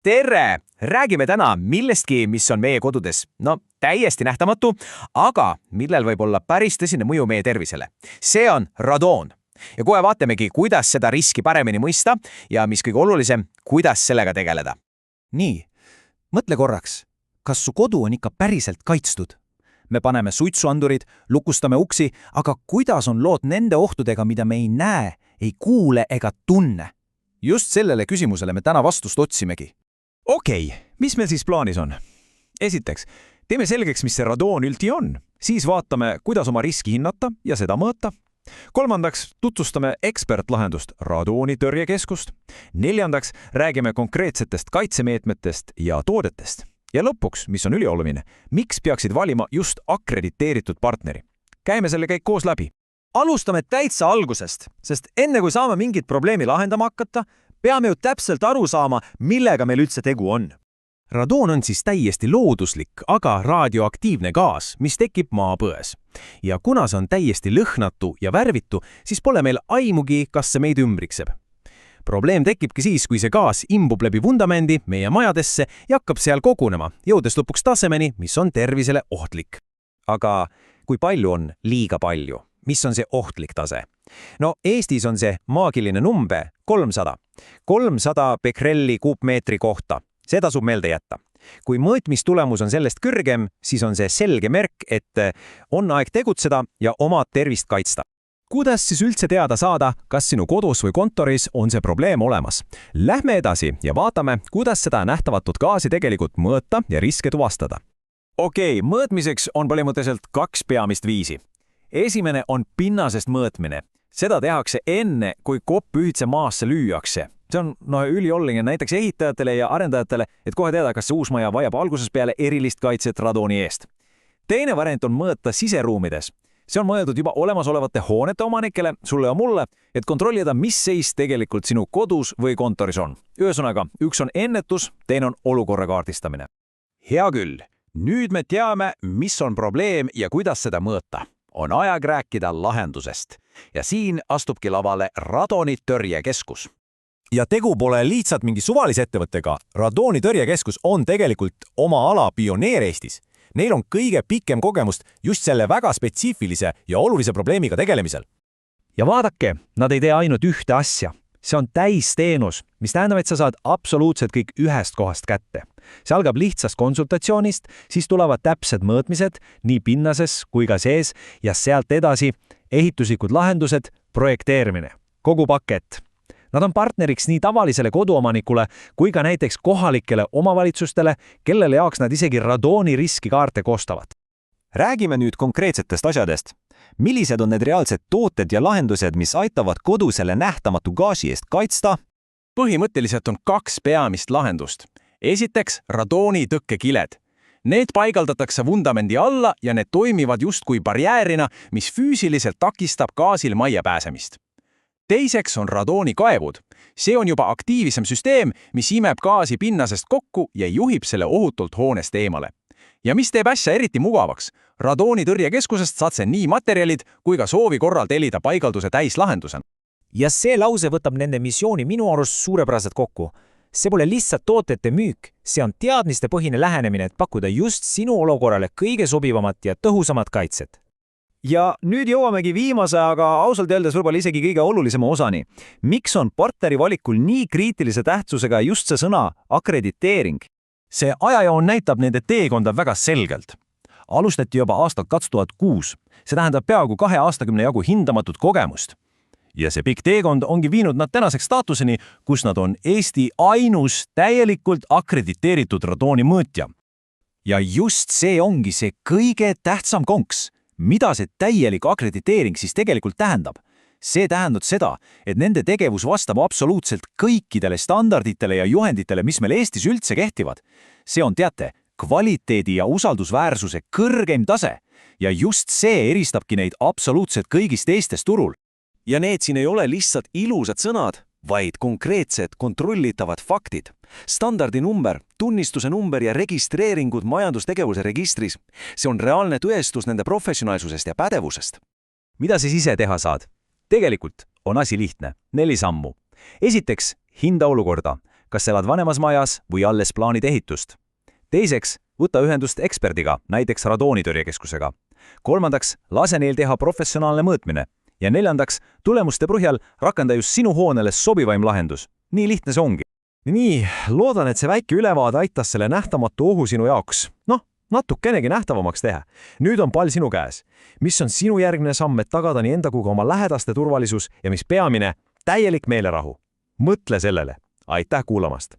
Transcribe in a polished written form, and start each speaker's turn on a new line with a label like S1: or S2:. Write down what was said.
S1: tere! Räägime täna millestki, mis on meie kodudes, täiesti nähtamatu, aga millel võib olla päris tõsine mõju meie tervisele. See on radoon. Ja kohe vaatamegi, kuidas seda riski paremini mõista ja mis kõige olulisem, kuidas sellega tegeleda.
S2: Nii, mõtle korraks, kas su kodu on ikka päriselt kaitstud? Me paneme suitsuandurid, lukustame uksi, aga kuidas on lood nende ohtudega, mida me ei näe, ei kuule ega tunne? Just sellele küsimusele me täna vastust otsimegi.
S3: Okei, mis meil siis plaanis on? Esiteks, teeme selgeks, mis see radoon ülti on. Siis vaatame, kuidas oma riski hinnata ja seda mõõta. Kolmandaks, tutvustame ekspertlahendust Radoonitõrjekeskust. Neljandaks, räägime konkreetsetest kaitsemeetmetest ja toodetest. Ja lõpuks, mis on ülioluline, miks peaksid valima just akrediteeritud partneri? Käime selle kõik koos läbi.
S4: Alustame täitsa algusest, sest enne kui saame mingit probleemi lahendama hakata, peame ju täpselt aru saama, millega meil üldse tegu on.
S5: Radoon on siis täiesti looduslik, aga radioaktiivne gaas, mis tekib maapões. Ja kuna see on täiesti lõhnatu ja värvitu, siis pole meil aimugi, kas see meid ümbrikseb. Probleem tekibki siis, kui see gaas imbub läbi vundamendi meie majadesse ja hakkab seal kogunema, jõudes lõpuks tasemeni, mis on tervisele ohtlik.
S2: Aga kui palju on liiga palju? Mis on see ohtlik tase? Eestis on see maagiline number 300. 300 bekrelli kuupmeetri kohta. See tasub meelde jätta. Kui mõõtmistulemus on sellest kõrgem, siis on see selge märk, et on aeg tegutseda ja oma tervist kaitsta.
S3: Kuidas siis üldse teada saada, kas sinu kodus või kontoris on see probleem olemas? Lähme edasi ja vaatame, kuidas seda nähtavatut gaasi tegelikult mõõta ja riske tuvastada. Okei, mõõtmiseks on põhimõtteliselt 2 peamist viisi. Esimene on pinnasest mõõtmine. Seda tehakse enne, kui kopp ühitse maasse lüüakse. See on ülioluline näiteks ehitajatele ja arendajatele, et kohe teada, kas see uus maja vajab alguses peale erilist kaitset radooni eest. Teine variant on mõõta siseruumides. See on mõeldud juba olemasolevate hoonete omanikele, sulle ja mulle, et kontrollida, mis seis tegelikult sinu kodus või kontoris on. Ühesõnaga, üks on ennetus, teine on olukorra kaardistamine.
S6: Hea küll, nüüd me teame, mis on probleem ja kuidas seda mõõta. On aeg rääkida lahendusest. Ja siin astubki lavale Radoonitõrjekeskus.
S7: Ja tegu pole lihtsalt mingi suvalise ettevõttega. Radoonitõrjekeskus on tegelikult oma ala pioneer Eestis. Neil on kõige pikem kogemust just selle väga spetsiifilise ja olulise probleemiga tegelemisel.
S4: Ja vaadake, nad ei tee ainult ühte asja. See on täisteenus, mis tähendab, et sa saad absoluutselt kõik ühest kohast kätte. See algab lihtsast konsultatsioonist, siis tulevad täpsed mõõtmised nii pinnases kui ka sees ja sealt edasi ehituslikud lahendused, projekteerimine. Kogu pakett. Nad on partneriks nii tavalisele koduomanikule kui ka näiteks kohalikele omavalitsustele, kellele jaoks nad isegi radooni riskikaarte koostavad.
S2: Räägime nüüd konkreetsetest asjadest. Millised on need reaalsed tooted ja lahendused, mis aitavad kodu selle nähtamatu gaasi eest kaitsta?
S1: Põhimõtteliselt on 2 peamist lahendust. Esiteks, radoonitõkkekiled. Need paigaldatakse vundamendi alla ja need toimivad justkui barjäärina, mis füüsiliselt takistab gaasil majja pääsemist. Teiseks on radoonikaevud. See on juba aktiivisem süsteem, mis imeb gaasi pinnasest kokku ja juhib selle ohutult hoonest eemale. Ja mis teeb asja eriti mugavaks? Radoonitõrjekeskusest saad see nii materjalid kui ka soovi korral tellida paigalduse täislahendusena.
S4: Ja see lause võtab nende missiooni minu arust suurepäraselt kokku. See pole lihtsalt tootete müük, see on teadmistepõhine lähenemine, et pakkuda just sinu olukorrale kõige sobivamat ja tõhusamat kaitset.
S2: Ja nüüd jõuamegi viimase, aga ausalt öeldes võib-olla isegi kõige olulisema osani. Miks on partneri valikul nii kriitilise tähtsusega just see sõna akrediteering?
S7: See ajajoon näitab nende teekonda väga selgelt. Alustati juba aastal 2006. See tähendab peaaegu 2 aastakümne jagu hindamatut kogemust. Ja see pikk teekond ongi viinud nad tänaseks staatuseni, kus nad on Eesti ainus täielikult akrediteeritud radoonimõõtja. Ja just see ongi see kõige tähtsam konks. Mida see täielik akrediteering siis tegelikult tähendab? See tähendab seda, et nende tegevus vastab absoluutselt kõikidele standarditele ja juhenditele, mis meil Eestis üldse kehtivad. See on, teate, kvaliteedi ja usaldusväärsuse kõrgeim tase. Ja just see eristabki neid absoluutselt kõigist teistest turul.
S2: Ja need siin ei ole lihtsalt ilusad sõnad, vaid konkreetsed kontrollitavad faktid. Standardi number, tunnistuse number ja registreeringud majandustegevuse registris. See on reaalne tõestus nende professionaalsusest ja pädevusest.
S4: Mida siis ise teha saad? Tegelikult on asi lihtne. 4 sammu. Esiteks, hinda olukorda.
S2: kas elad vanemas majas või alles plaanid ehitust. Teiseks, võta ühendust eksperdiga, näiteks radoonitõrjekeskusega. Kolmandaks, lase neil teha professionaalne mõõtmine. Ja neljandaks, tulemuste põhjal rakenda just sinu hoonele sobivaim lahendus. Nii lihtne see ongi.
S3: Nii, loodan, et see väike ülevaade aitas selle nähtamatu ohu sinu jaoks. Natukenegi nähtavamaks teha. Nüüd on pall sinu käes. Mis on sinu järgmine samm, et tagada nii enda kui ka oma lähedaste turvalisus ja mis peamine, täielik meelerahu? Mõtle sellele. Aitäh kuulamast!